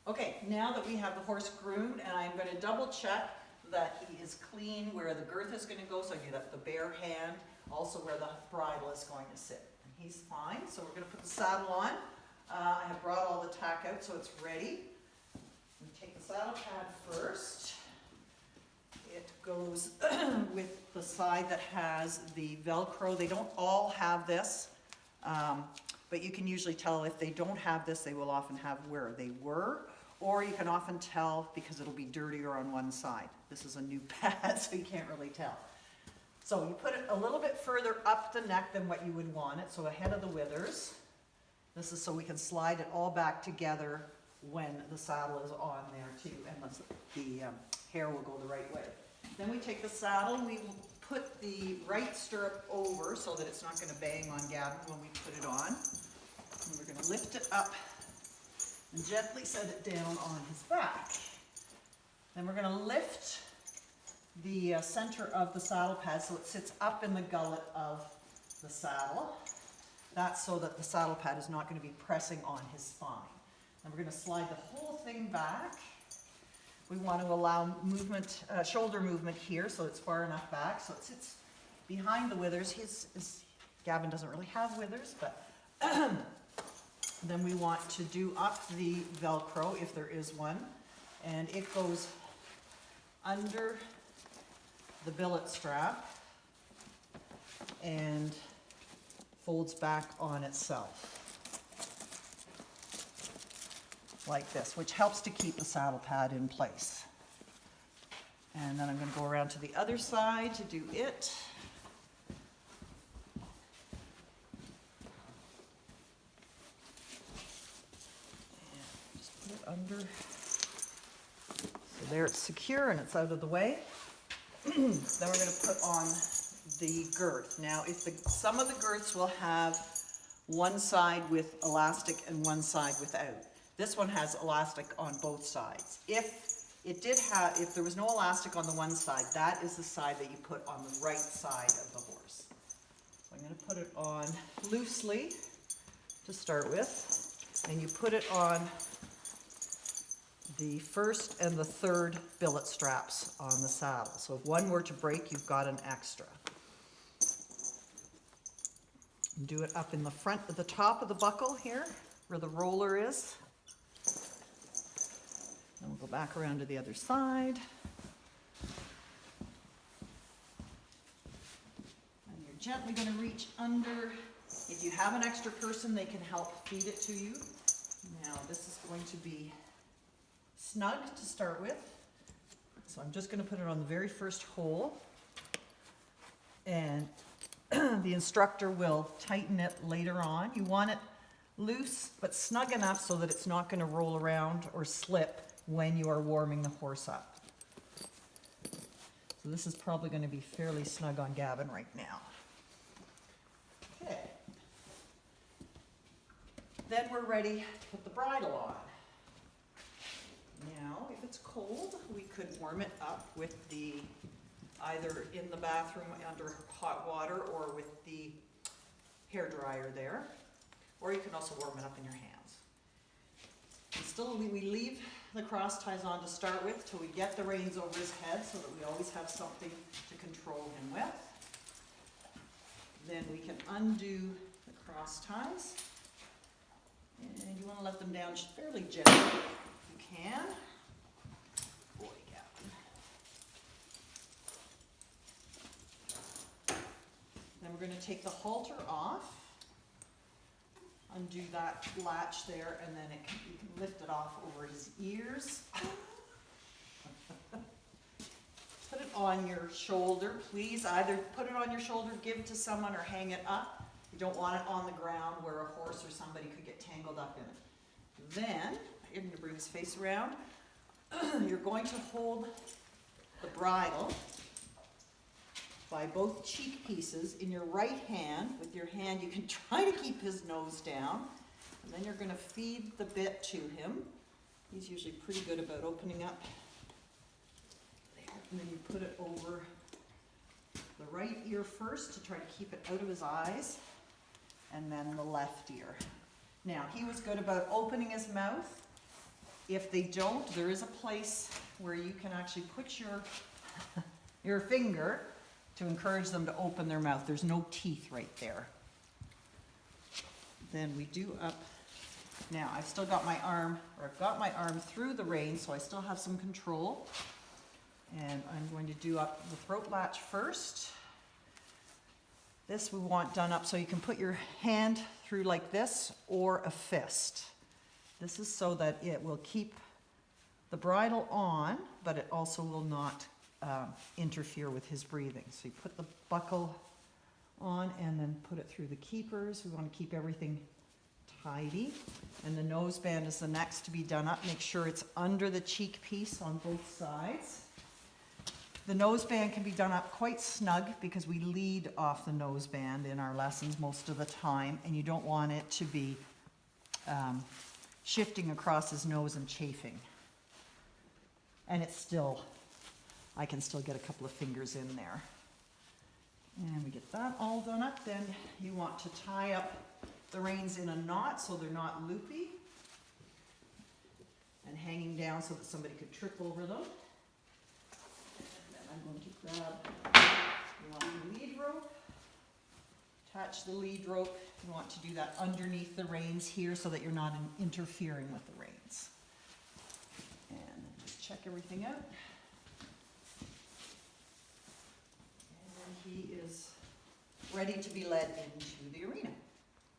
Okay, now that we have the horse groomed, and I'm going to double check that he is clean where the girth is going to go, so I do that with the bare hand, also where the bridle is going to sit. And he's fine, so we're going to put the saddle on. I have brought all the tack out so it's ready. We take the saddle pad first. It goes with the side that has the Velcro. They don't all have this, but you can usually tell if they don't have this, they will often have where they were, or you can often tell because it'll be dirtier on one side. This is a new pad, so you can't really tell. So you put it a little bit further up the neck than what you would want it, so ahead of the withers. This is so we can slide it all back together when the saddle is on there too, and the hair will go the right way. Then we take the saddle, we will put the right stirrup over so that it's not going to bang on Gavin when we put it on. And we're going to lift it up and gently set it down on his back. Then we're going to lift the center of the saddle pad so it sits up in the gullet of the saddle. That's so that the saddle pad is not going to be pressing on his spine. And we're going to slide the whole thing back. We want to allow movement, shoulder movement here, so it's far enough back, so it sits behind the withers. Gavin doesn't really have withers, but then we want to do up the Velcro, if there is one, and it goes under the billet strap and folds back on itself. Like this, which helps to keep the saddle pad in place. And then I'm going to go around to the other side to do it. And just put it under. So there it's secure and it's out of the way. Then we're going to put on the girth. Now, some of the girths will have one side with elastic and one side without. This one has elastic on both sides. If there was no elastic on the one side, that is the side that you put on the right side of the horse. So I'm going to put it on loosely to start with, and you put it on the first and the third billet straps on the saddle. So if one were to break, you've got an extra. And do it up in the front, at the top of the buckle here, where the roller is. Then we'll go back around to the other side. And you're gently going to reach under. If you have an extra person, they can help feed it to you. Now this is going to be snug to start with. So I'm just going to put it on the very first hole. And the instructor will tighten it later on. You want it loose but snug enough so that it's not going to roll around or slip when you are warming the horse up. So this is probably going to be fairly snug on Gavin right now. Okay. Then we're ready to put the bridle on. Now, if it's cold, we could warm it up with either in the bathroom under hot water or with the hair dryer there. Or you can also warm it up in your hands. And still, we leave the cross ties on to start with till we get the reins over his head so that we always have something to control him with. Then we can undo the cross ties. And you want to let them down fairly gently if you can. Boy, Gavin. Then we're going to take the halter off. Undo that latch there, and then you can lift it off over his ears. Put it on your shoulder, please. Either put it on your shoulder, give it to someone, or hang it up. You don't want it on the ground where a horse or somebody could get tangled up in it. Then, you're going to bring his face around. You're going to hold the bridle by both cheek pieces in your right hand. With your hand, you can try to keep his nose down. And then you're going to feed the bit to him. He's usually pretty good about opening up. There. And then you put it over the right ear first to try to keep it out of his eyes. And then the left ear. Now, he was good about opening his mouth If they don't, there is a place where you can actually put your finger to encourage them to open their mouth. There's no teeth right there. Then we do up, now I've still got my arm, or I've got my arm through the rein, so I still have some control. And I'm going to do up the throat latch first. This we want done up so you can put your hand through like this or a fist. This is so that it will keep the bridle on, but it also will not interfere with his breathing. So you put the buckle on and then put it through the keepers. We want to keep everything tidy. And the noseband is the next to be done up. Make sure it's under the cheek piece on both sides. The noseband can be done up quite snug because we lead off the noseband in our lessons most of the time, and you don't want it to be shifting across his nose and chafing. And it's still, I can still get a couple of fingers in there. And we get that all done up. Then you want to tie up the reins in a knot so they're not loopy and hanging down so that somebody could trip over them. And then I'm going to grab, you want the lead rope, attach the lead rope. You want to do that underneath the reins here so that you're not interfering with the reins. And just check everything out. And then he is ready to be led into the arena.